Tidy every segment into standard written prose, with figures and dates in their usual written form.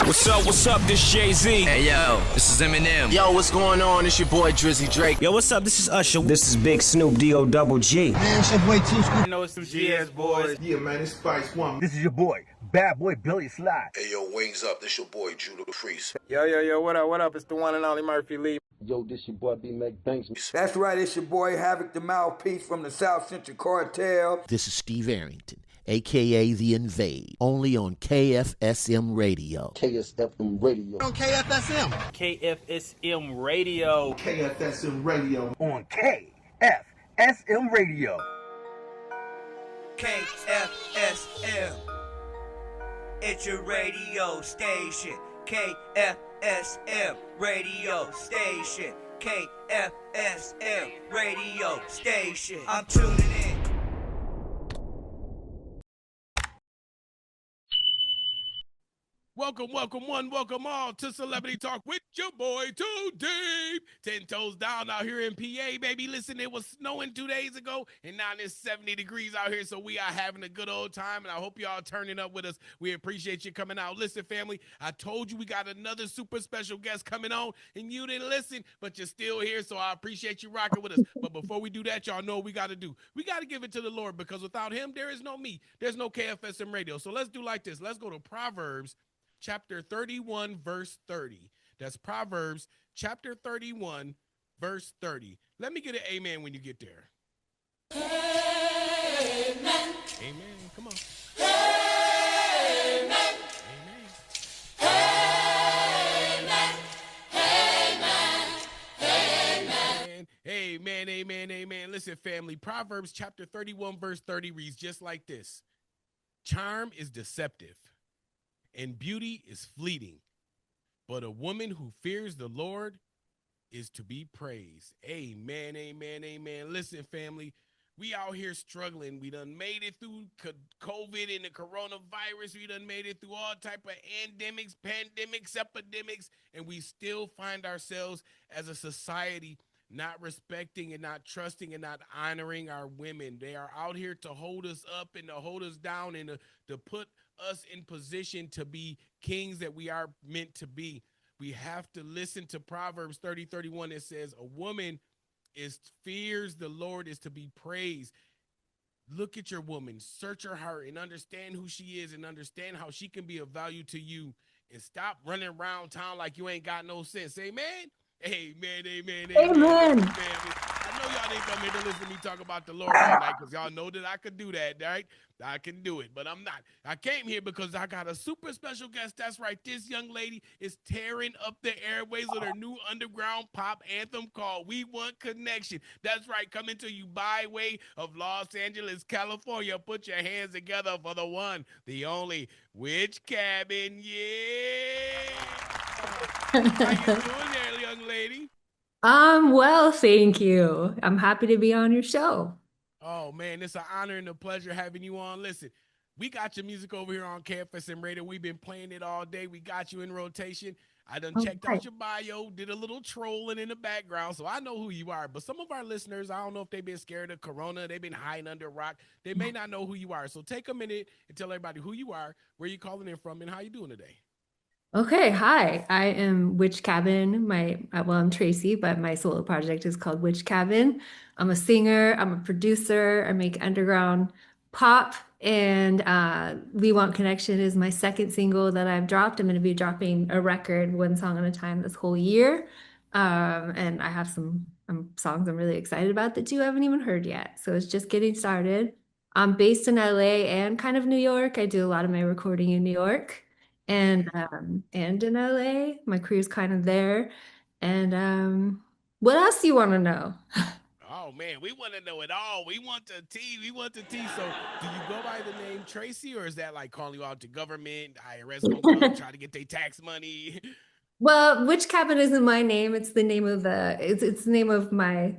What's up, this Jay-Z. Hey yo, this is Eminem. Yo, what's going on? It's your boy Drizzy Drake. Yo, what's up, this is Usher. This is Big Snoop D-O double G. Man, it's your boy T-Scoop. You know it's some GS boys. Yeah, man, it's Spice One. This is your boy, Bad Boy Billy Sly. Hey yo, wings up, this your boy Judah the Priest. Yo, what up? It's the one and only Murphy Lee. Yo, this your boy B-Mac Banks. That's right, it's your boy Havoc the Mouthpiece from the South Central Cartel. This is Steve Arrington, a.k.a. The Invade, only on KFSM Radio. KSFM Radio. On KFSM. KFSM Radio. KFSM Radio. On KFSM Radio. KFSM. It's your radio station. KFSM radio station. KFSM radio station. I'm tuning in. Welcome all to Celebrity Talk with your boy Too Deep. 10 toes down out here in PA, baby. Listen, it was snowing 2 days ago, and now it's 70 degrees out here, so we are having a good old time, and I hope y'all turning up with us. We appreciate you coming out. Listen, family, I told you we got another super special guest coming on, and you didn't listen, but you're still here, so I appreciate you rocking with us. But before we do that, y'all know what we got to do. We got to give it to the Lord, because without him, there is no me. There's no KFSM Radio. So let's do like this. Let's go to Proverbs chapter 31, verse 30. That's Proverbs chapter 31, verse 30. Let me get an amen when you get there. Amen. Amen. Come on. Amen. Amen. Amen. Amen. Amen. Amen. Listen, family, Proverbs chapter 31, verse 30 reads just like this. Charm is deceptive, and beauty is fleeting, but a woman who fears the Lord is to be praised. Amen, amen, amen. Listen, family, we out here struggling. We done made it through COVID and the coronavirus. We done made it through all type of pandemics, epidemics, and we still find ourselves as a society not respecting and not trusting and not honoring our women. They are out here to hold us up and to hold us down and to put us in position to be kings that we are meant to be. We have to listen to Proverbs 30:31. It says a woman fears the Lord is to be praised. Look at your woman, search her heart and understand who she is and understand how she can be of value to you, and stop running around town like you ain't got no sense. Amen. Amen, amen, amen. I know y'all didn't come here to listen to me talk about the Lord all night, because y'all know that I could do that, right? I can do it, but I'm not. I came here because I got a super special guest. That's right. This young lady is tearing up the airways with her new underground pop anthem called We Want Connection. That's right. Coming to you by way of Los Angeles, California. Put your hands together for the one, the only Witch Cabin. Yeah. How you doing there, young lady? Well, thank you. I'm happy to be on your show. Oh, man, it's an honor and a pleasure having you on. Listen, we got your music over here on KFSM Radio. We've been playing it all day. We got you in rotation. I done checked out your bio, did a little trolling in the background, so I know who you are. But some of our listeners, I don't know if they've been scared of Corona. They've been hiding under a rock. They may not know who you are. So take a minute and tell everybody who you are, where you calling in from, and how you doing today. Okay, hi. I am Witch Cabin. I'm Tracy, but my solo project is called Witch Cabin. I'm a singer, I'm a producer, I make underground pop, and We Want Connection is my second single that I've dropped. I'm going to be dropping a record, one song at a time, this whole year. And I have some songs I'm really excited about that you haven't even heard yet. So it's just getting started. I'm based in LA and kind of New York. I do a lot of my recording in New York. And in LA, my crew's kind of there. And what else do you want to know? Oh man, we want to know it all. We want the tea. So, do you go by the name Tracy, or is that like calling you out to government, IRS, gonna come try to get their tax money? Well, Witch Cabin isn't my name. It's the name of it's the name of my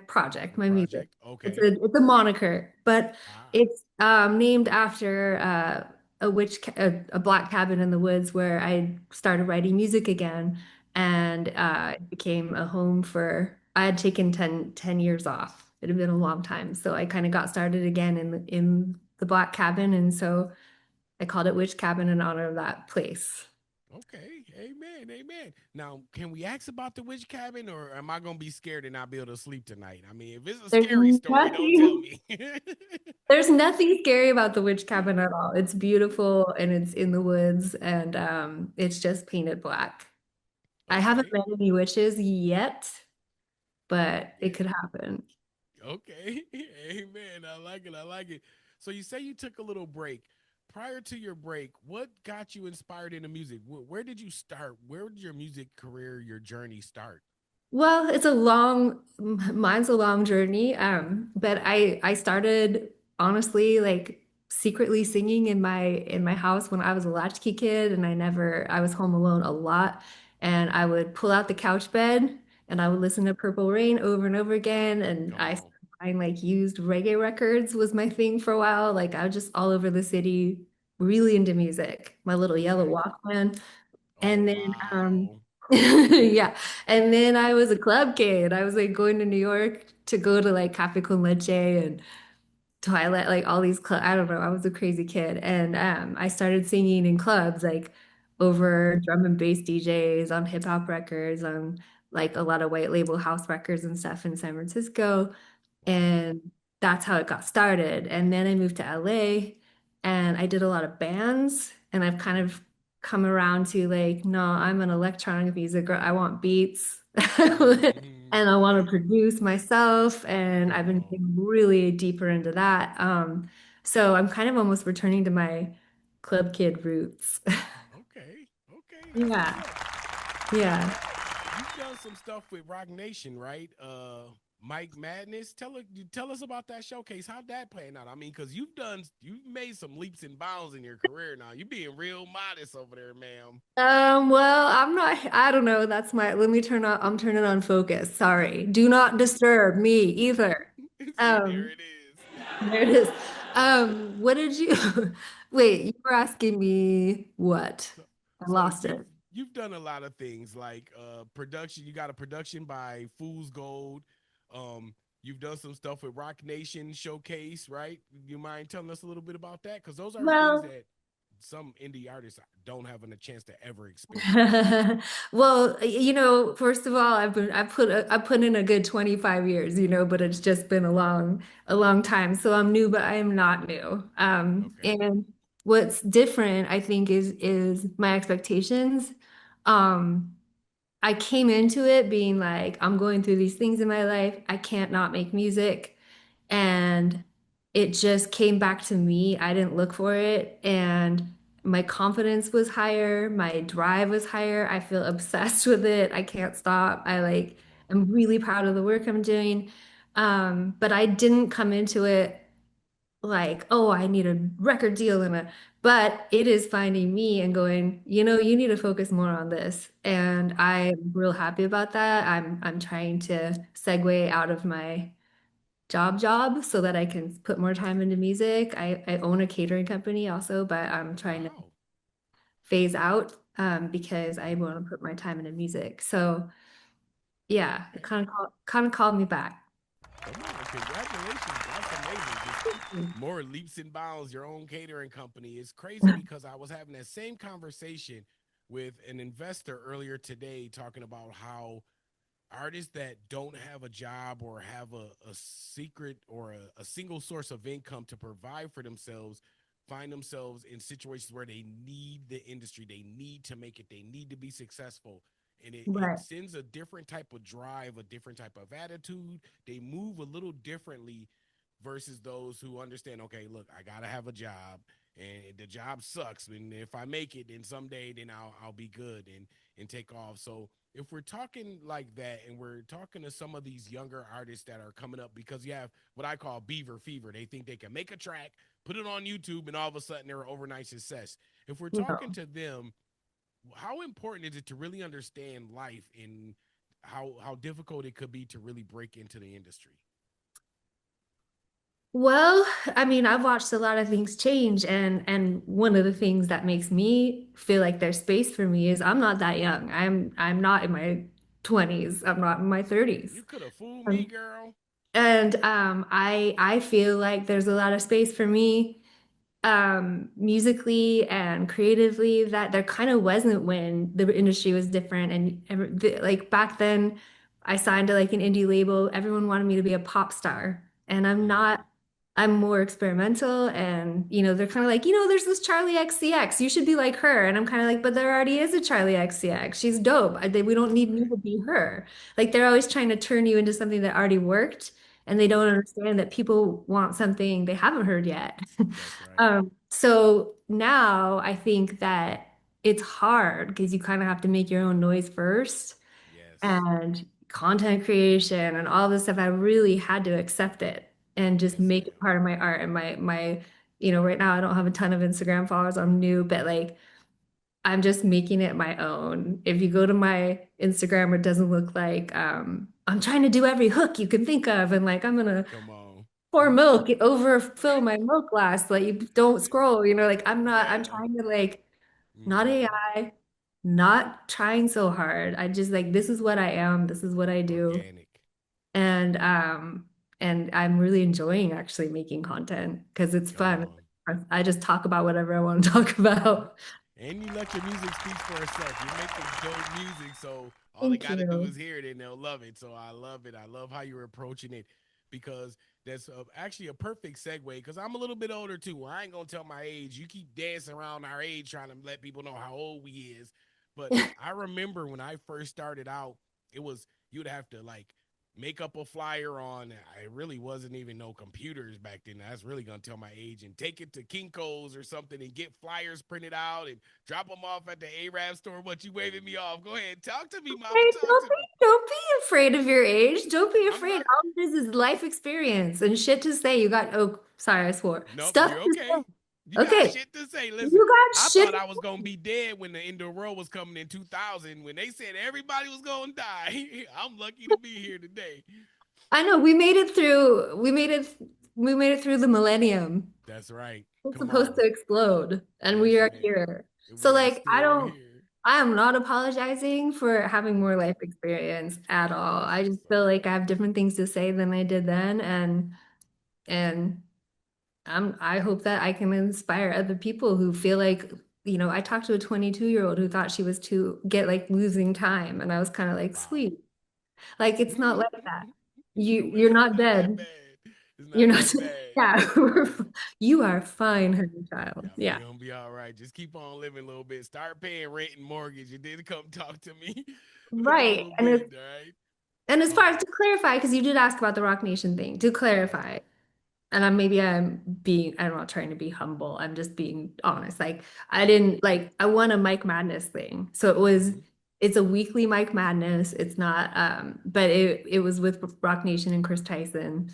project, my music. Okay. It's a moniker, but it's named after a black cabin in the woods where I started writing music again, and it became a home for. I had taken 10 years off. It had been a long time, so I kind of got started again in the black cabin, and so I called it Witch Cabin in honor of that place. Okay, amen, amen. Now, can we ask about the witch cabin, or am I gonna be scared and not be able to sleep tonight? I mean, if it's a There's scary story, don't tell nothing, me. there's nothing scary about the Witch Cabin at all. It's beautiful and it's in the woods and it's just painted black. I haven't Okay, met any witches yet, but it yeah, could happen. okay, amen. I like it. I like it. So you say you took a little break. Prior to your break, what got you inspired into music? Where did you start? Where did your music career, your journey start? Well, it's a long, mine's a long journey. But I started honestly like secretly singing in my house when I was a latchkey kid, and I was home alone a lot, and I would pull out the couch bed and I would listen to Purple Rain over and over again, and Come I on. find like used reggae records was my thing for a while. Like I was just all over the city, really into music. My little yellow Okay. Walkman. Oh And then, wow. yeah. And then I was a club kid. I was like going to New York to go to like Cafe Con Leche and Twilight, like all these clubs. I don't know. I was a crazy kid. And I started singing in clubs, like over drum and bass DJs, on hip hop records, on like a lot of white label house records and stuff in San Francisco. Wow. And that's how it got started. And then I moved to LA and I did a lot of bands. And I've kind of come around to like, no, I'm an electronic music girl. I want beats. And I want to Okay. produce myself. And I've Come been on. getting really deeper into that. So I'm kind of almost returning to my club kid roots. Okay. Okay. That's what's Yeah. up. Yeah. Now, you've done some stuff with Rock Nation, right? Mike Madness. Tell us about that showcase. How'd that playing out? I mean, because you've made some leaps and bounds in your career now. You're being real modest over there, ma'am. Well, I don't know. Let me I'm turning on focus. Sorry. Do not disturb me either. See, there Um, it is. there it is. What did you, wait, you were asking me what? So, I so lost you've it. you've done a lot of things like production. You got a production by Fool's Gold. Um, you've done some stuff with Rock Nation Showcase, right? You mind telling us a little bit about that? Because those are things Well, that some indie artists don't have a chance to ever experience. well, first of all, I put in a good 25 years, but it's just been a long time. So I'm new, but I am not new. Okay. And what's different, I think, is my expectations. Um, I came into it being like, I'm going through these things in my life. I can't not make music. And it just came back to me. I didn't look for it. And my confidence was higher. My drive was higher. I feel obsessed with it. I can't stop. I'm really proud of the work I'm doing. But I didn't come into it like, oh, I need a record deal but it is finding me and going, you need to focus more on this. And I'm real happy about that. I'm trying to segue out of my job so that I can put more time into music. I own a catering company also, but I'm trying to Wow. phase out because I want to put my time into music. So yeah, it Okay. kind of called me back. Come on. Congratulations. That's amazing. Just more leaps and bounds, your own catering company. It's crazy because I was having that same conversation with an investor earlier today talking about how artists that don't have a job or have a secret or a single source of income to provide for themselves find themselves in situations where they need the industry, they need to make it, they need to be successful, and it Right. sends a different type of drive, a different type of attitude. They move a little differently versus those who understand, okay, look, I gotta have a job and the job sucks, and if I make it, then someday then I'll be good and take off. So if we're talking like that and we're talking to some of these younger artists that are coming up, because you have what I call beaver fever, they think they can make a track, put it on YouTube, and all of a sudden they're an overnight success. If we're talking No. to them, how important is it to really understand life and how difficult it could be to really break into the industry? Well, I mean, I've watched a lot of things change, and one of the things that makes me feel like there's space for me is I'm not that young. I'm not in my 20s. I'm not in my 30s. You could have fooled me, Um, girl. and I feel like there's a lot of space for me musically and creatively that there kind of wasn't when the industry was different and like back then I signed to like an indie label. Everyone wanted me to be a pop star and I'm not. I'm more experimental and they're kind of like, there's this Charlie XCX. You should be like her. And I'm kind of like, but there already is a Charlie XCX. She's dope. We don't need me to be her. Like they're always trying to turn you into something that already worked and they don't understand that people want something they haven't heard yet. That's right. So now I think that it's hard because you kind of have to make your own noise first Yes. and content creation and all this stuff. I really had to accept it and just Yes, make ma'am. it part of my art and my right now I don't have a ton of Instagram followers. I'm new, but like I'm just making it my own. If you go to my Instagram, it doesn't look like I'm trying to do every hook you can think of and like I'm gonna Come on. pour milk, overfill my milk glass. Like you don't scroll, like I'm not, I'm Yeah. trying to like not Hmm. AI, not trying so hard. I just like this is what I am, this is what I do. Organic. And I'm really enjoying actually making content because it's Come fun. on. I just talk about whatever I want to talk about. And you let your music speak for itself. You make the dope music, so all they Thank got to do you. is hear it and they'll love it. So I love it. I love how you're approaching it because that's actually a perfect segue. Because I'm a little bit older too. I ain't gonna tell my age. You keep dancing around our age trying to let people know how old we is. But I remember when I first started out, it was you'd have to like make up a flyer on. I really wasn't even no computers back then. That's really gonna tell my age and take it to Kinko's or something and get flyers printed out and drop them off at the Arab store. What you waving me off? Go ahead, talk to me, mama. Hey, Talk to me. don't be afraid of your age. Don't be I'm afraid. not. All this is life experience and shit to say. You got, oh, sorry, I swore. Nope, Stuff you're to okay. say. You got Okay, shit to say. Listen, you got I shit. thought I was gonna be dead when the end of the world was coming in 2000. When they said everybody was gonna die, I'm lucky to be here today. I know we made it through. We made it through the millennium. That's right. It's Come supposed on. to explode, and Yes, we are ma'am. here. So We are like, still here. I am not apologizing for having more Yes. life experience at all. That's I what's just up. feel like I have different things to say than I did then, and I hope that I can inspire other people who feel like, I talked to a 22-year-old who thought she was too get like losing time, and I was kind of like, Wow. sweet, like it's not like that. No, You're it's not not that dead. bad. It's You're not not. that bad. Yeah, Yeah. you are fine, honey child. Yeah, we Yeah, gonna be all right. Just keep on living a little bit. Start paying rent and mortgage, and then come talk to me a right. little And bit, it's all right? and as far Oh, as to clarify, because you did ask about the Rock Nation thing, to yes. clarify, and I'm not trying to be humble. I'm just being honest. Like I didn't like I won a Mike Madness thing. So Hmm. it's a weekly Mike Madness. It's not but it was with Rock Nation and Chris Tyson.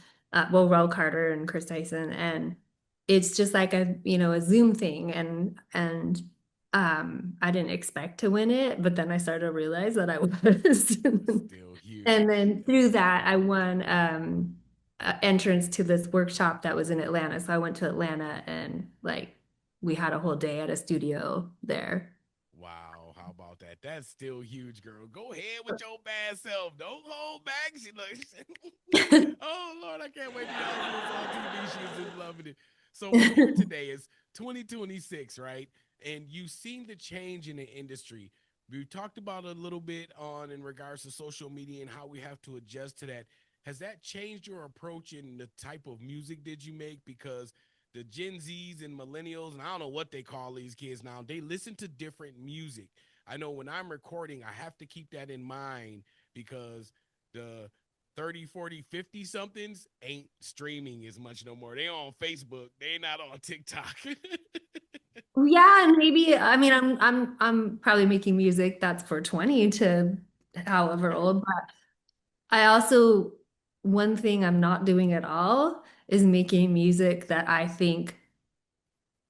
Well, Rel Carter and Chris Tyson and it's just like a Zoom thing and I didn't expect to win it, but then I started to realize that I was. Still And huge. then through that, I won entrance to this workshop that was in Atlanta. So I went to Atlanta and like we had a whole day at a studio there. Wow, how about that? That's still huge, girl. Go ahead with your bad self. Don't hold back. She looks. Oh Lord, I can't wait for y'all to see this on TV. She's just loving it. So we're here today. It's 2026, right? And you've seen the change in the industry. We talked about it a little bit on in regards to social media and how we have to adjust to that. Has that changed your approach in the type of music that you make? Because the Gen Zs and millennials, and I don't know what they call these kids now, they listen to different music. I know when I'm recording, I have to keep that in mind because the 30, 40, 50 somethings ain't streaming as much no more. They on Facebook. They not on TikTok. Yeah, and maybe I mean I'm probably making music that's for 20 to however old, but I also one thing I'm not doing at all is making music that I think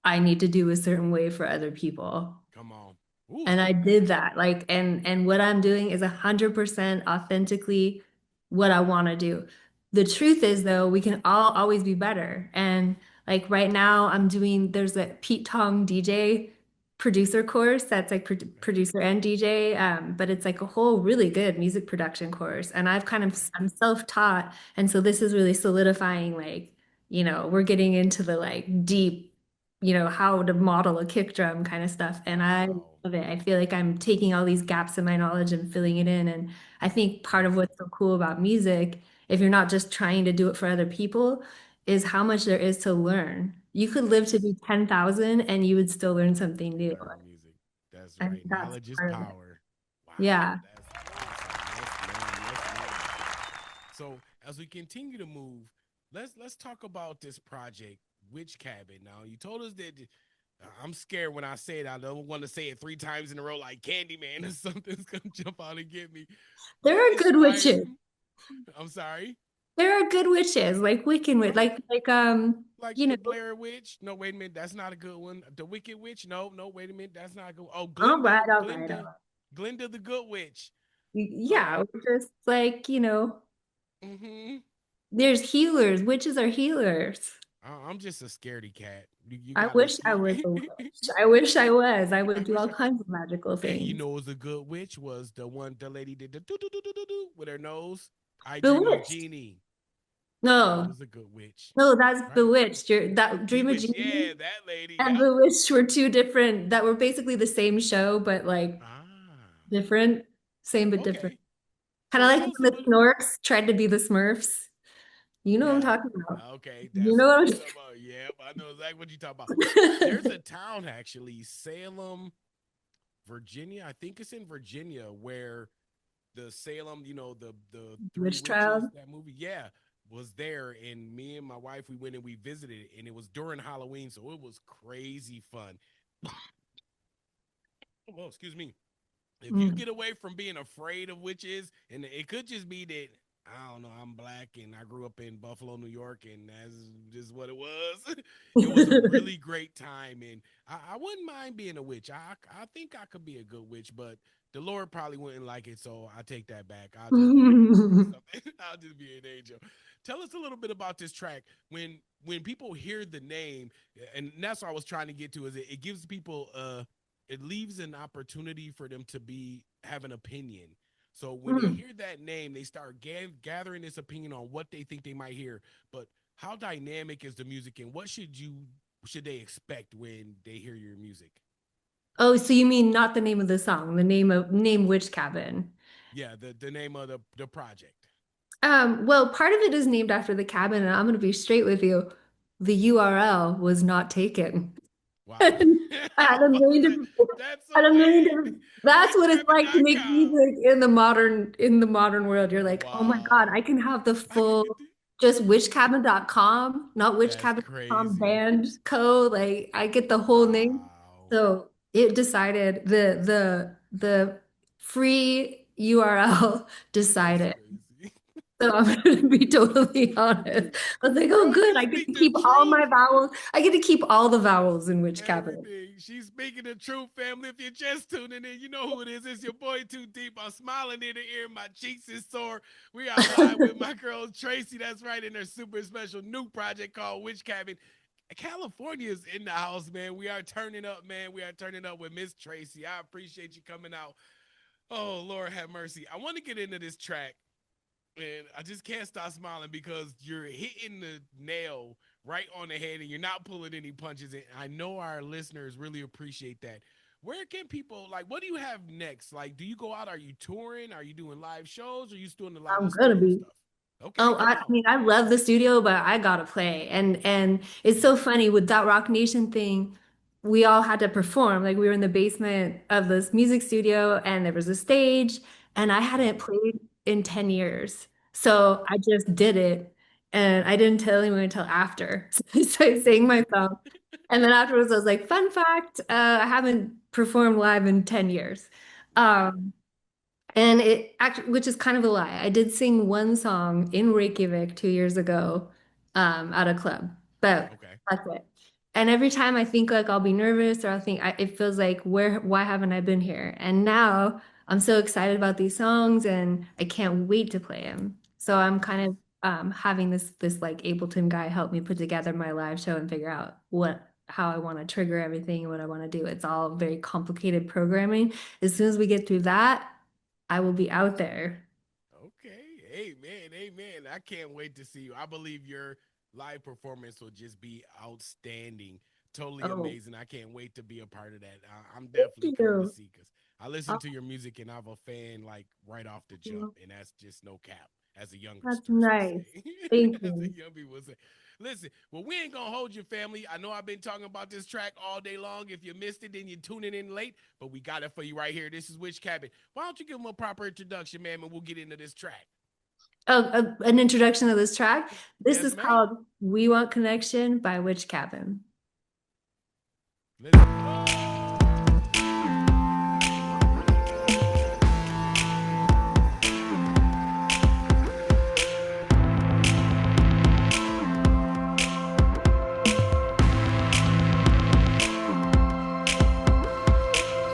I need to do a certain way for other people. Come on. Ooh. And I did that. Like, and what I'm doing is 100% authentically what I want to do. The truth is, though, we can all always be better. And like right now, there's a Pete Tong DJ producer course that's like producer and DJ, but it's like a whole really good music production course. And I'm self-taught. And so this is really solidifying, like, we're getting into the like deep how to model a kick drum kind of stuff. And I Wow. love it. I feel like I'm taking all these gaps in my knowledge and filling it in. And I think part of what's so cool about music, if you're not just trying to do it for other people, is how much there is to learn. You could live to Yes. be 10,000 and you would still learn something new. Learn music. That's I think right. that's Knowledge is part of it. power. Wow. Yeah. That's awesome. Yes, ma'am. Yes, ma'am. So as we continue to move, let's talk about this project, Witch Cabin. Now you told us that I'm scared when I say it. I don't want to say it 3 times in a row like Candyman or something's gonna jump out and get me. There What are good inspired? witches. I'm sorry. There are good witches, like Wiccan witch, Oh, like you know, the Blair Witch. No, wait a minute, that's not a good one. The Wicked Witch. No, no, wait a minute, that's not a good. Oh, all right, all right, all Glinda, right. Glinda the Good Witch. Yeah, Uh, we're just like, mm-hmm. there's healers. Witches are healers. I'm just a scaredy cat. You I gotta wish I see. was a witch. I wish I was. I I would do wish all I. kinds of magical Hey, you things. know, was a good witch was the lady did the do do do do do do with her nose. I dream of Bewitched. Jeannie. That No, was a good witch, no, that's right? Bewitched. That Dream of Bewitched. Jeannie Yeah, that lady. and Yep. Bewitched were two different, that were basically the same show, but like Ah. different, same but different. Okay. Kind of So like tell us a when the little. Snorks tried to be the Smurfs. You know what I'm Yeah. talking about. Okay, You that's know what what you I'm talking about. Yep, I know exactly what you talking about. There's talking a town actually, Salem, Virginia. I think it's in Virginia where the Salem, the Three Witch Witches, Child. that movie, yeah, was there. And me and my wife, we went and we visited it, and it was during Halloween, so it was crazy fun. Well, excuse me. If you Mm. get away from being afraid of witches, and it could just be that I don't know, I'm black and I grew up in Buffalo, New York, and that's just what it was. It was a really great time, and I wouldn't mind being a witch. I think I could be a good witch, but the Lord probably wouldn't like it, so I take that back. I'll just be an angel or something. I'll just be an angel. Tell us a little bit about this track. When people hear the name, and that's what I was trying to get to, is it gives people it leaves an opportunity for them to have an opinion. So when they Mm. hear that name, they start gathering this opinion on what they think they might hear. But how dynamic is the music, and what should they expect when they hear your music? Oh, so you mean not the name of the song, the name Witch Cabin. Yeah, the name of the project. Well, part of it is named after the cabin, and I'm gonna be straight with you. The URL was not taken. Wow. I had a million that, different, that's I so had a million weird. different. That's what it's like to make Witchcabin.com. music in the modern world. You're like, oh my God, Wow. I can have the I could full get the, just witchcabin.com, not that's witchcabin.com crazy. band code. Like I get the whole name. Wow. So it decided the free URL That's decided. crazy. So I'm gonna be totally honest. I was like, oh, Bro, good. you I get to speak the keep all truth. my vowels. I get to keep all the vowels in which capital. Everything. She's speaking the truth, family. If you're just tuning in, you know who it is. It's your boy Too Deep. I'm smiling ear to ear. My cheeks is sore. We are live with my girl Tracy. That's right, in her super special new project called Witch Cabin. California is in the house, man. We are turning up, man. We are turning up with Miss Tracy. I appreciate you coming out. Oh, Lord have mercy. I want to get into this track. And I just can't stop smiling because you're hitting the nail right on the head and you're not pulling any punches. And I know our listeners really appreciate that. Where can people, like, what do you have next? Like, do you go out? Are you touring? Are you doing live shows? Or are you still doing a lot I'm of gonna studio be. stuff? Okay, Oh, come I on. mean, I love the studio, but I gotta play. And it's so funny with that Rock Nation thing. We all had to perform. Like we were in the basement of this music studio, and there was a stage, and I hadn't Mm-hmm. played in 10 years. So I just did it, and I didn't tell anyone until after. So I sang my song, and then afterwards, I was like, "Fun fact, I haven't performed live in 10 years." Right. And it actually, which is kind of a lie. I did sing one song in Reykjavik 2 years ago, at a club, but Okay. that's it. And every time I think like I'll be nervous or I'll think it feels like why haven't I been here? And now I'm so excited about these songs and I can't wait to play them. So I'm kind of having this like Ableton guy help me put together my live show and figure out how I want to trigger everything and what I want to do. It's all very complicated programming. As soon as we get through that, I will be out there. Okay. Amen. Amen. I can't wait to see you. I believe your live performance will just be outstanding. totally Oh, amazing. I can't wait to be a part of that. I'm thank definitely coming to you. see because I listen to your music and I'm a fan like right off the jump, Oh, and that's just no cap. As the that's youngsters would nice. say, Thank as the you. young people would say. Listen, well, we ain't gonna hold your family. I know I've been talking about this track all day long. If you missed it, then you're tuning in late, but we got it for you right here. This is Witch Cabin. Why don't you give them a proper introduction, ma'am, and we'll get into this track. Oh, an introduction to this track. This Yes, is ma'am. called "We Want Connection" by Witch Cabin.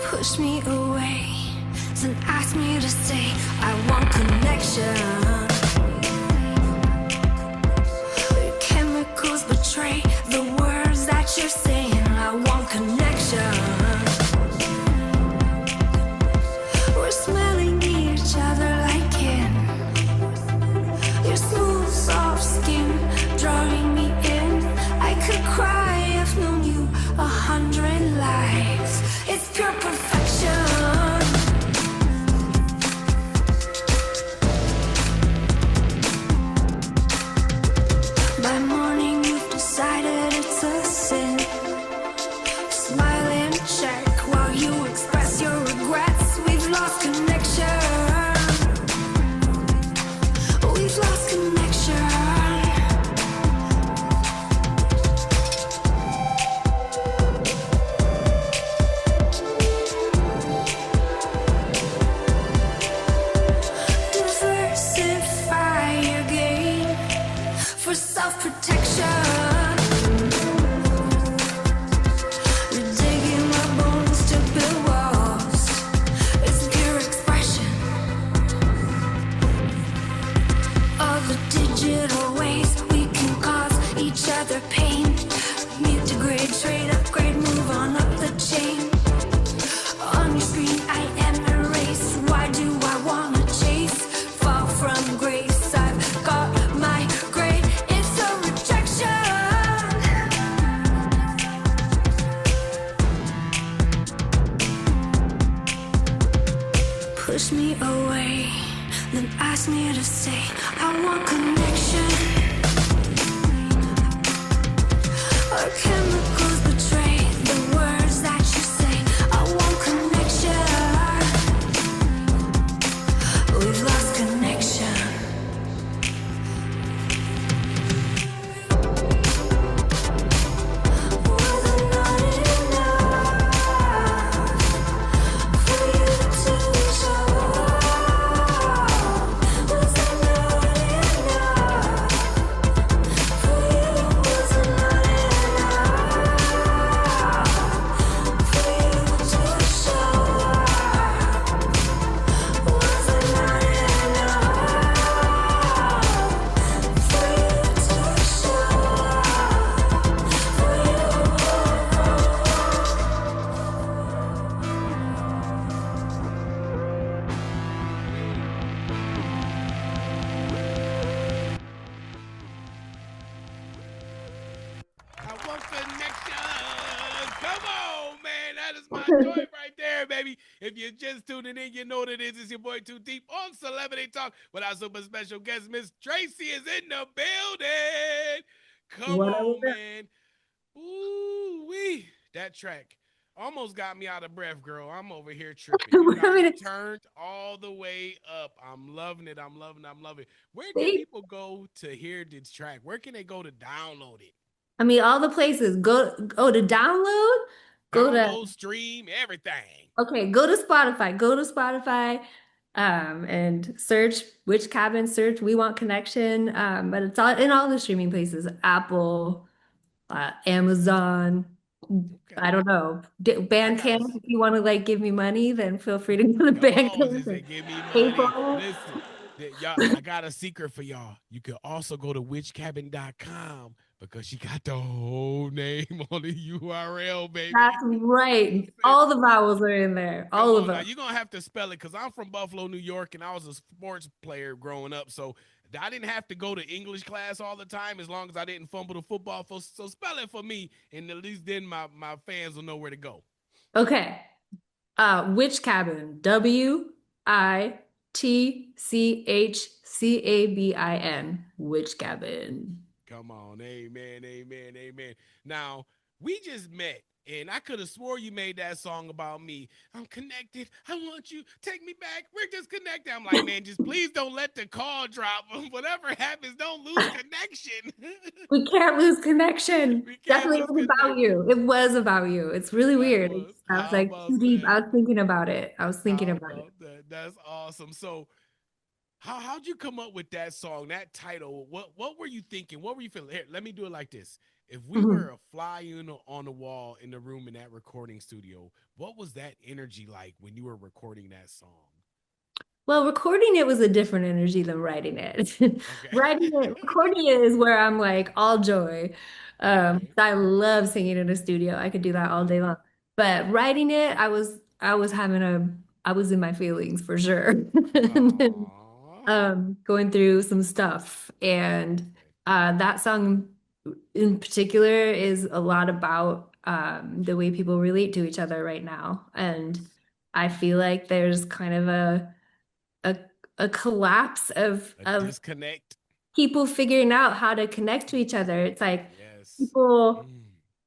Push me away, then ask me to stay. I want connection. The chemicals betray the words that you're saying. I want connection. We're smelling each other like kin. Your smooth, soft skin drawing me in. I could cry, I've known you 100 lives. It's pure perfection. By morning you've decided it's a sin. Smile and check while you express your regrets. We've lost connection. We've lost connection. Diversify your game for self-protection. You're digging my bones to build walls. It's pure expression. All the digital ways we can cause each other pain. Mute, degrade, trade, upgrade, move on up the chain. On your screen I am erased. Why do I wanna chase? Fall from grace. I've got my grade. It's a rejection. Push me away, then ask me to stay. I want connection. Our chemicals betray the words that you say. I want connection. We've lost connection. Was it not enough for you to show up? Was it not enough for you? Was it not enough for you to show up? Was it not enough for you to show I want connection. Come on, man. That is my joint right there, baby. If you're just tuning in, you know what it is. It's your boy Too Deep on Celebrity Talk with our super special guest, Miss Tracy, is in the building. Come What on, up? man. Ooh, wee. That track almost got me out of breath, girl. I'm over here tripping. You got me turned all the way up. I'm loving it. I'm loving it. I'm loving it. Where can people go to hear this track? Where can they go to download it? I mean, all the places. Go to download. Go to Download, stream, everything. Okay, go to Spotify. Go to Spotify, and search Witch Cabin. Search We Want Connection. But it's all in all the streaming places. Apple, Amazon. I don't know. Bandcamp. If you want to like give me money, then feel free to go to Bandcamp. Say, give me money. PayPal. Listen, y'all, I got a secret for y'all. You can also go to witchcabin.com because she got the whole name on the URL, baby. That's right. All the vowels are in there. All Come of on them. now, you're gonna have to spell it because I'm from Buffalo, New York, and I was a sports player growing up. So I didn't have to go to English class all the time as long as I didn't fumble the football. So spell it for me, and at least then my fans will know where to go. Okay. Witch cabin. WITCHCABIN. Witch cabin. Come on, amen, amen, amen. Now, we just met, and I could have swore you made that song about me. I'm connected. I want you. Take me back. We're just connected. I'm like, man, just please don't let the call drop. Whatever happens, don't lose connection. We can't lose connection. Definitely it was about you. It was about you. It's really weird. I was How like about too deep. that? I was thinking about it. I was thinking How about it. about that? That's awesome. So, how'd you come up with that song, that title? What were you thinking? What were you feeling? Here, let me do it like this. If we were a fly on the wall in the room in that recording studio, what was that energy like when you were recording that song? Well, recording it was a different energy than writing it. Recording it is where I'm like all joy. I love singing in a studio. I could do that all day long. But writing it, I was in my feelings for sure. Going through some stuff. And that song in particular is a lot about the way people relate to each other right now. And I feel like there's kind of a a collapse of disconnect. People figuring out how to connect to each other. It's like people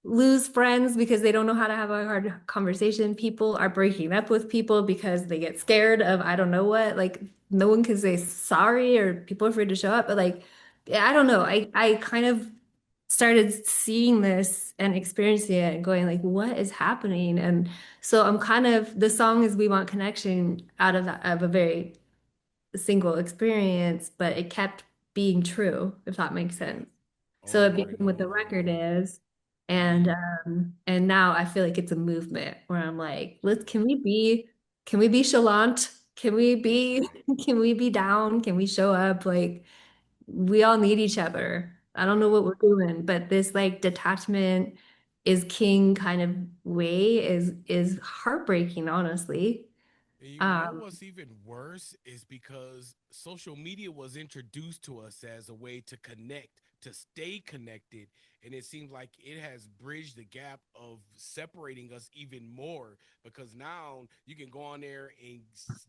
lose friends because they don't know how to have a hard conversation. People are breaking up with people because they get scared of I don't know what. Like no one can say sorry or people are afraid to show up. But like, I don't know. I kind of started seeing this and experiencing it and going like, what is happening? And so I'm kind of the song is We Want Connection out of that of a very single experience, but it kept being true, if that makes sense. So it became what the record is. And now I feel like it's a movement where I'm like, can we be chalant? Can we be can we be down? Can we show up? Like we all need each other. I don't know what we're doing, but this like detachment is king kind of way is heartbreaking, honestly. You know what's even worse is because social media was introduced to us as a way to connect, to stay connected. And it seems like it has bridged the gap of separating us even more because now you can go on there and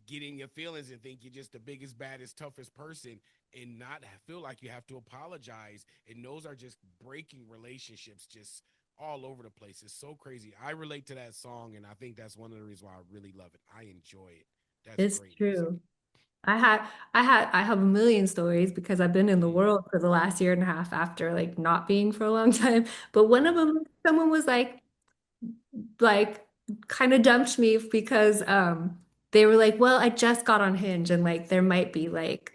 get in your feelings and think you're just the biggest, baddest, toughest person and not feel like you have to apologize. And those are just breaking relationships, just all over the place. It's so crazy. I relate to that song, and I think that's one of the reasons why I really love it. I enjoy it. That's It's great true. music. I have a million stories because I've been in the world for the last year and a half after like not being for a long time. But one of them, someone was like kind of dumped me because they were like, well, I just got on Hinge and like there might be like,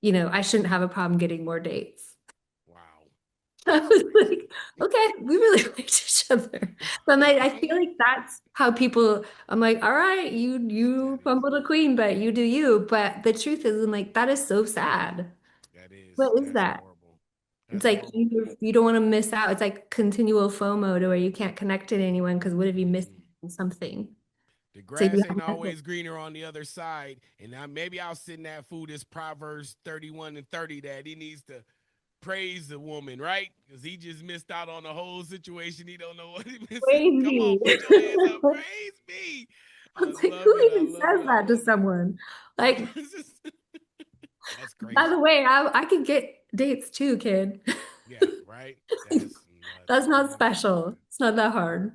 I shouldn't have a problem getting more dates. Wow. I was like, okay, we really liked each other. But I'm like, I feel like that's how people, I'm like, all right, you fumbled a queen, but you do you. But the truth is, I'm like, that is so sad. That is. What is That's that? horrible. It's That's like horrible. you don't want to miss out. It's like continual FOMO to where you can't connect to anyone because what if you miss something? The So you grass ain't have always greener on the other side. And maybe I'll sit in that fool this Proverbs 31 and 30 that he needs to praise the woman, right? Because he just missed out on the whole situation. He don't know what he missed. praise Come on, me. put your hands up. Praise me. I It's like, love who it. I even love says it. I that to love someone? Like, it. That's by the crazy. way, I could get dates too, kid. Yeah, right? That's nuts. That's not Man, that's special. It's not that hard.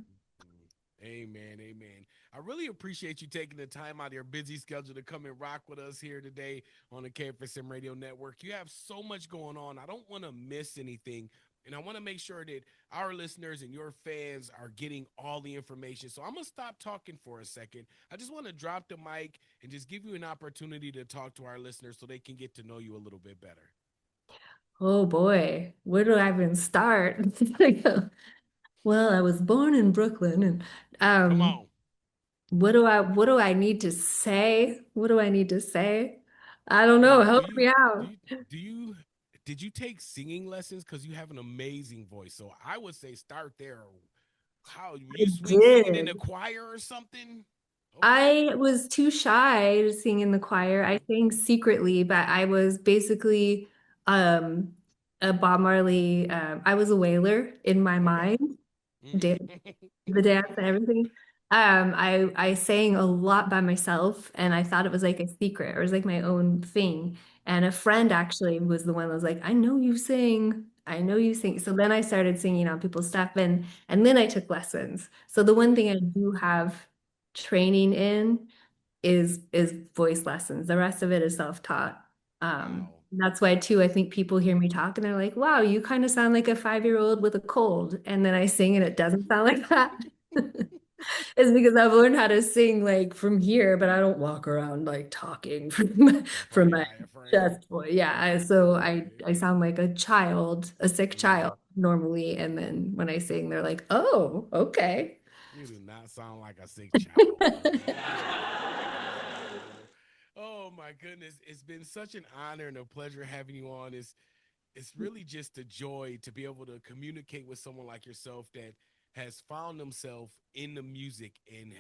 amen. Amen. I really appreciate you taking the time out of your busy schedule to come and rock with us here today on the KFSM Radio Network. You have so much going on. I don't want to miss anything. And I want to make sure that our listeners and your fans are getting all the information. So I'm going to stop talking for a second. I just want to drop the mic and just give you an opportunity to talk to our listeners so they can get to know you a little bit better. Oh boy, where do I even start? Well, I was born in Brooklyn and Come on. what do I need to say? What do I need to say? I don't know. Now, Help me out. do you did you take singing lessons? Because you have an amazing voice. So I would say start there. How I you swing singing in a did. choir or something? Okay. I was too shy to sing in the choir. I sang secretly, but I was basically Um, Bob Marley. I was a whaler in my mind. Dan the dance and everything. I sang a lot by myself, and I thought it was like a secret. It was like my own thing. And a friend actually was the one that was like, "I know you sing. I know you sing." So then I started singing on people's stuff, and then I took lessons. So the one thing I do have training in is voice lessons. The rest of it is self-taught. That's why too, I think people hear me talk and they're like, wow, you kind of sound like a 5-year-old with a cold. And then I sing and it doesn't sound like that. It's because I've learned how to sing like from here, but I don't walk around like talking from my chest voice. Yeah. So I sound like a child, a sick child normally. And then when I sing, they're like, oh, okay. You do not sound like a sick child. Oh my goodness. It's been such an honor and a pleasure having you on. It's really just a joy to be able to communicate with someone like yourself that has found themselves in the music and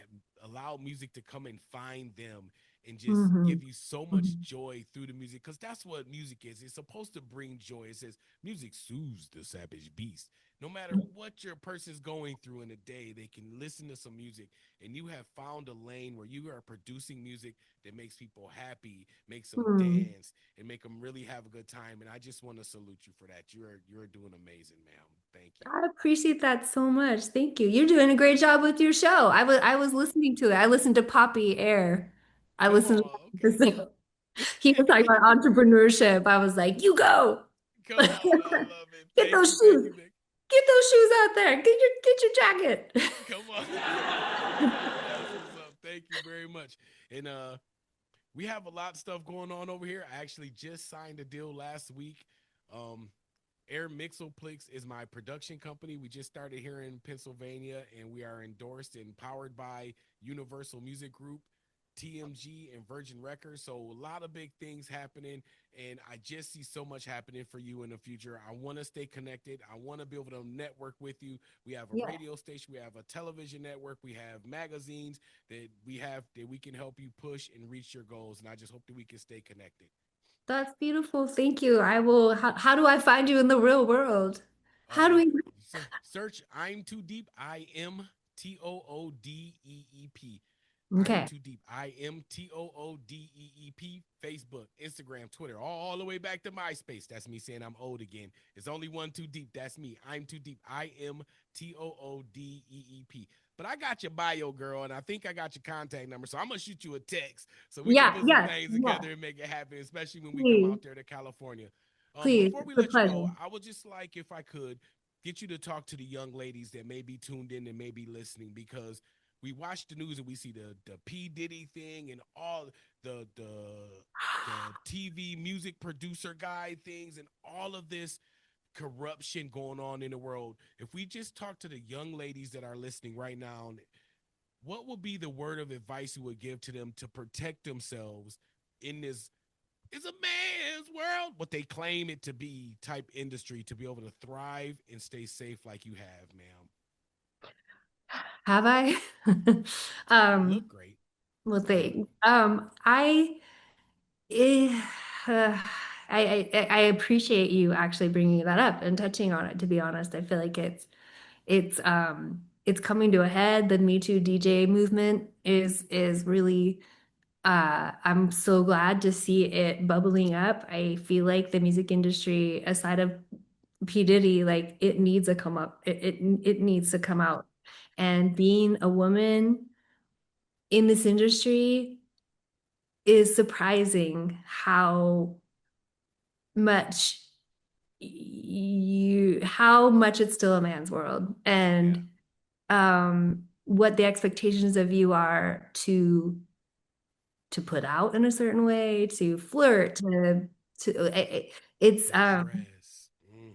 allow music to come and find them and just give you so much joy through the music, because that's what music is. It's supposed to bring joy. It says music soothes the savage beast. No matter what your person's going through in a day, they can listen to some music, and you have found a lane where you are producing music that makes people happy, makes them dance, and make them really have a good time. And I just want to salute you for that. You're doing amazing, ma'am. Thank you. I appreciate that so much. Thank you. You're doing a great job with your show. I was listening to it. I listened to Poppy Air. I listened to he was talking about entrepreneurship. I was like, you go. Come on, I love it. Get those shoes. Get those shoes out there. Get your jacket. Come on. That's what's up. Thank you very much. And we have a lot of stuff going on over here. I actually just signed a deal last week. Air Mixoplex is my production company. We just started here in Pennsylvania, and we are endorsed and powered by Universal Music Group, TMG, and Virgin Records. So a lot of big things happening, and I just see so much happening for you in the future. I want to stay connected. I want to be able to network with you. We have a radio station. We have a television network. We have magazines that we can help you push and reach your goals, and I just hope that we can stay connected. That's beautiful. Thank you. I will. How do I find you in the real world? How do we search I'm Too Deep? IMTOODEEP. Okay. I'm Too Deep. IMTOODEEP. Facebook, Instagram, Twitter, all the way back to MySpace. That's me saying I'm old again. It's only one Too Deep. That's me. I'm Too Deep. IMTOODEEP. But I got your bio, girl, and I think I got your contact number. So I'm going to shoot you a text so we can put some things together and make it happen, especially when we come out there to California. Before we let you go, I would just like, if I could, get you to talk to the young ladies that may be tuned in and may be listening, because we watch the news and we see the P. Diddy thing and all the TV music producer guy things and all of this corruption going on in the world. If we just talk to the young ladies that are listening right now, what would be the word of advice you would give to them to protect themselves in this is a man's world, what they claim it to be type industry, to be able to thrive and stay safe like you have, ma'am? Have I? You look great. Well, thanks. Eh, uh, I appreciate you actually bringing that up and touching on it. To be honest, I feel like it's coming to a head. The Me Too DJ movement is really. I'm so glad to see it bubbling up. I feel like the music industry, aside of P. Diddy, like it needs to come up. It needs to come out. And being a woman in this industry is surprising how much it's still a man's world, and what the expectations of you are to put out in a certain way, to flirt, it's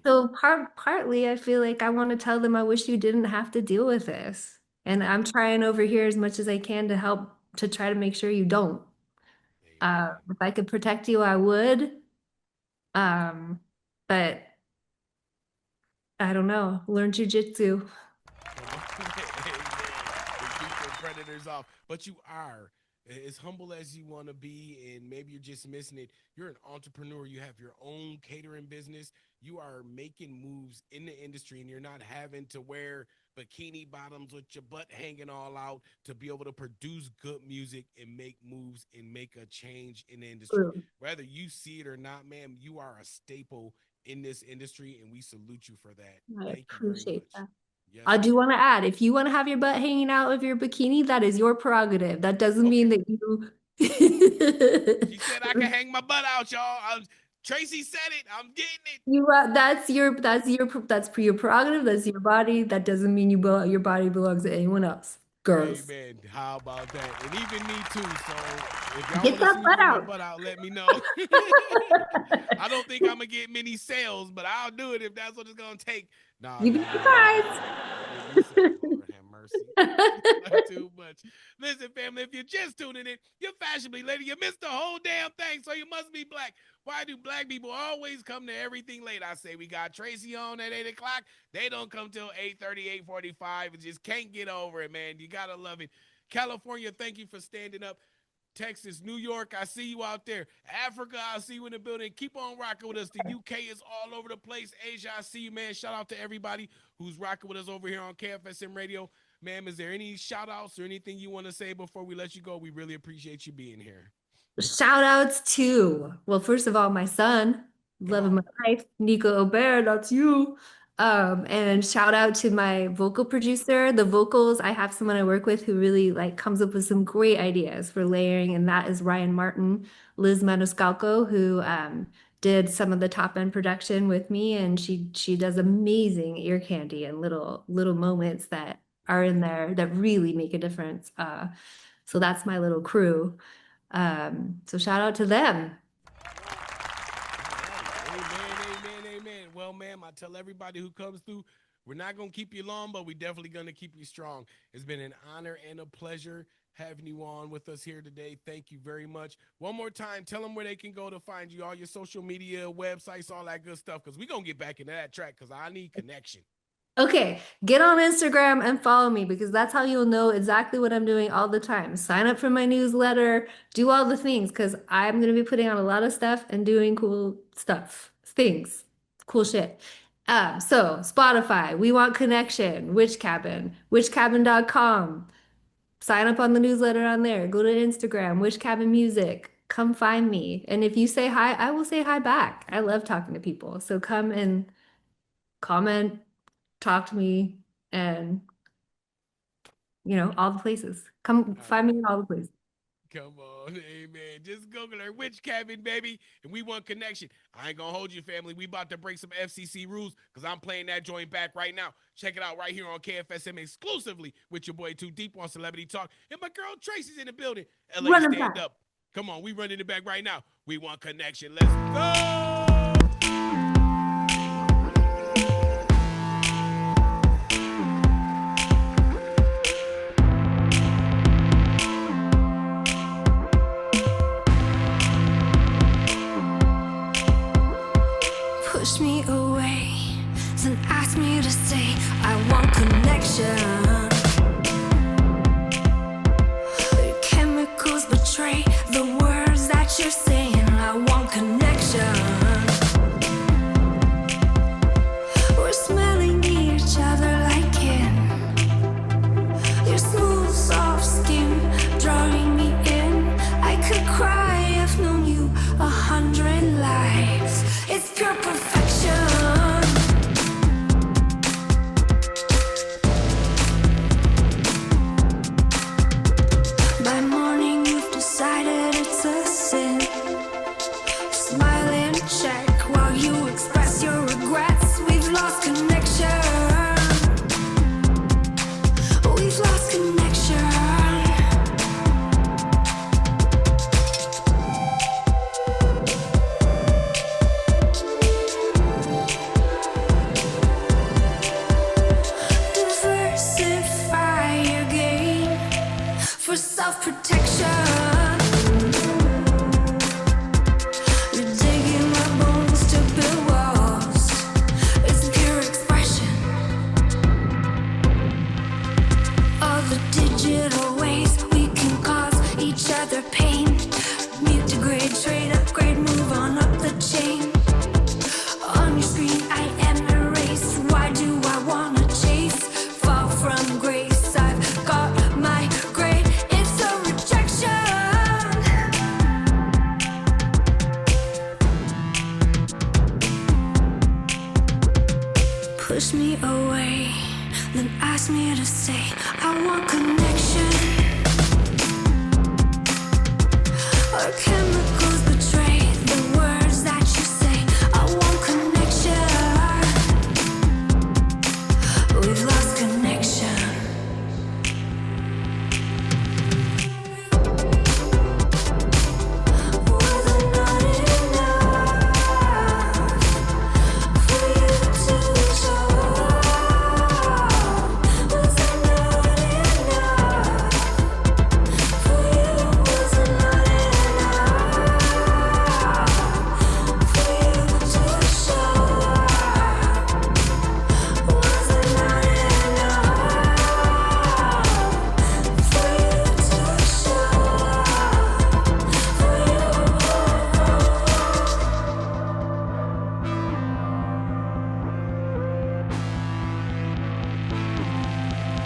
so partly I feel like I want to tell them I wish you didn't have to deal with this, and I'm trying over here as much as I can to help to try to make sure you don't. If I could protect you, I would. But I don't know. Learn jujitsu. Keep the predators off. But you are as humble as you want to be, and maybe you're just missing it, you're an entrepreneur. You have your own catering business. You are making moves in the industry, and you're not having to wear bikini bottoms with your butt hanging all out to be able to produce good music and make moves and make a change in the industry. True. Whether you see it or not, ma'am, you are a staple in this industry, and we salute you for that. I Thank you appreciate very much. that. Yes, I do want to add, if you want to have your butt hanging out of your bikini, that is your prerogative. That doesn't mean that you. She said I can hang my butt out, y'all. Tracy said it. I'm getting it. That's your prerogative. That's your body. That doesn't mean your body belongs to anyone else. Girls. Amen. How about that? And even me too. So if y'all Get want to that see me butt bring my out. butt out, let me know. I don't think I'm gonna get many sales, but I'll do it if that's what it's gonna take. Nah, You'd be surprised. Lord have mercy. Not too much. Listen, family, if you're just tuning in, you're fashionably lady. You missed the whole damn thing, so you must be black. Why do black people always come to everything late? I say we got Tracy on at 8 o'clock. They don't come till 8:30, 8:45, and just can't get over it, man. You gotta love it. California, thank you for standing up. Texas, New York, I see you out there. Africa, I see you in the building. Keep on rocking with us. The UK is all over the place. Asia, I see you, man. Shout out to everybody who's rocking with us over here on KFSM Radio. Ma'am, is there any shout outs or anything you want to say before we let you go? We really appreciate you being here. Shout outs to, well, first of all, my son, love of my life, Nico Aubert, that's you. And shout out to my vocal producer. The vocals, I have someone I work with who really like comes up with some great ideas for layering, and that is Ryan Martin, Liz Maniscalco, who did some of the top end production with me, and she does amazing ear candy and little moments that are in there that really make a difference. So that's my little crew. So shout out to them. Amen. Well, ma'am, I tell everybody who comes through, we're not going to keep you long, but we're definitely going to keep you strong. It's been an honor and a pleasure having you on with us here today. Thank you very much. One more time, tell them where they can go to find you, all your social media, websites, all that good stuff, because we're going to get back into that track because I need connection. Okay, get on Instagram and follow me because that's how you'll know exactly what I'm doing all the time. Sign up for my newsletter, do all the things because I'm going to be putting out a lot of stuff and doing cool cool shit. So Spotify, We Want Connection, Witch Cabin, witchcabin.com. Sign up on the newsletter on there. Go to Instagram, Witch Cabin Music. Come find me. And if you say hi, I will say hi back. I love talking to people. So come and comment, talk to me, and all the places. Come find me in all the places. Come on, amen. Just Google her, Witch Cabin, baby, and We Want Connection. I ain't gonna hold you, family. We about to break some FCC rules because I'm playing that joint back right now. Check it out right here on KFSM exclusively with your boy Too Deep on Celebrity Talk. And my girl Tracy's in the building. LA Stand Up. Come on, we running it back right now. We Want Connection. Let's go! Push me away, then ask me to stay. I want connection. The chemicals betray the words that you're saying. I want connection. We're smelling each other like kin. Your smooth, soft skin drawing me in. I could cry if known you 100 lives. It's pure perfection. pain. Mute degrade, trade upgrade, move on up the chain. On your screen I am erased. Why do I wanna chase? Fall from grace, I've got my grade. It's a rejection. Push me away, then ask me to stay. I want connection. Our chemicals betray the words that you say. I want connection. We've lost connection. Was it not enough for you to show? Was it not enough for you? Was it not enough for you to show? Was it not enough for you to show?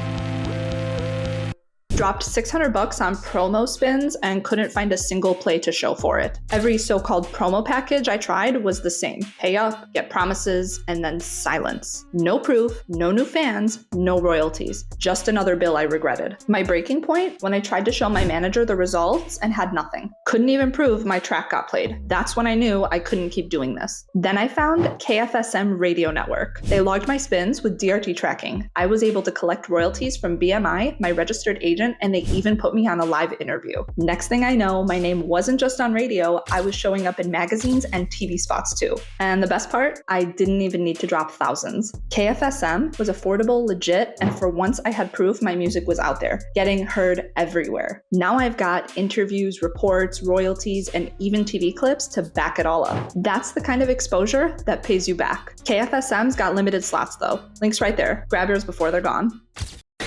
Dropped $600 on promo spins and couldn't find a single play to show for it. Every so-called promo package I tried was the same. Pay up, get promises, and then silence. No proof, no new fans, no royalties. Just another bill I regretted. My breaking point? When I tried to show my manager the results and had nothing. Couldn't even prove my track got played. That's when I knew I couldn't keep doing this. Then I found KFSM Radio Network. They logged my spins with DRT tracking. I was able to collect royalties from BMI, my registered agent, and they even put me on a live interview. Next thing I know, my name wasn't just on radio, I was showing up in magazines and TV spots too. And the best part, I didn't even need to drop thousands. KFSM was affordable, legit, and for once I had proof my music was out there, getting heard everywhere. Now I've got interviews, reports, royalties, and even TV clips to back it all up. That's the kind of exposure that pays you back. KFSM's got limited slots though. Links right there. Grab yours before they're gone.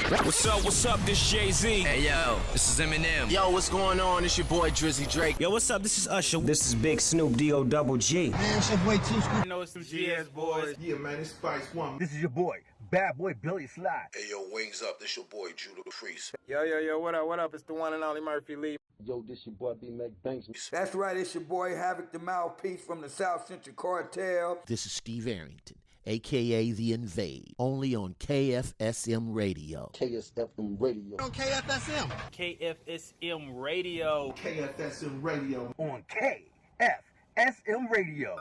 What's up, this Jay-Z. Hey, yo, this is Eminem. Yo, what's going on? It's your boy Drizzy Drake. Yo, what's up? This is Usher. This is Big Snoop D-O-double-G. Man, it's your boy Two Scoop. You know it's some GS boys. Yeah, man, it's Spice One. This is your boy, bad boy Billy Slide. Hey, yo, wings up. This your boy Judah Freeze. Yo, what up? It's the one and only Murphy Lee. Yo, this your boy B Mac Banks. That's right, it's your boy Havoc the Mouthpiece from the South Central Cartel. This is Steve Arrington, a.k.a. The Invade, only on KFSM Radio. KSFM Radio. On KFSM. KFSM Radio. KFSM Radio. On KFSM Radio.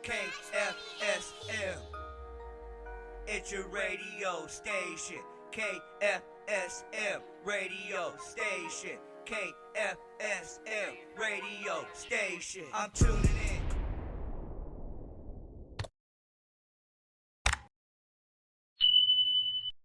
KFSM. It's your radio station. KFSM radio station. KFSM radio station. I'm tuning in.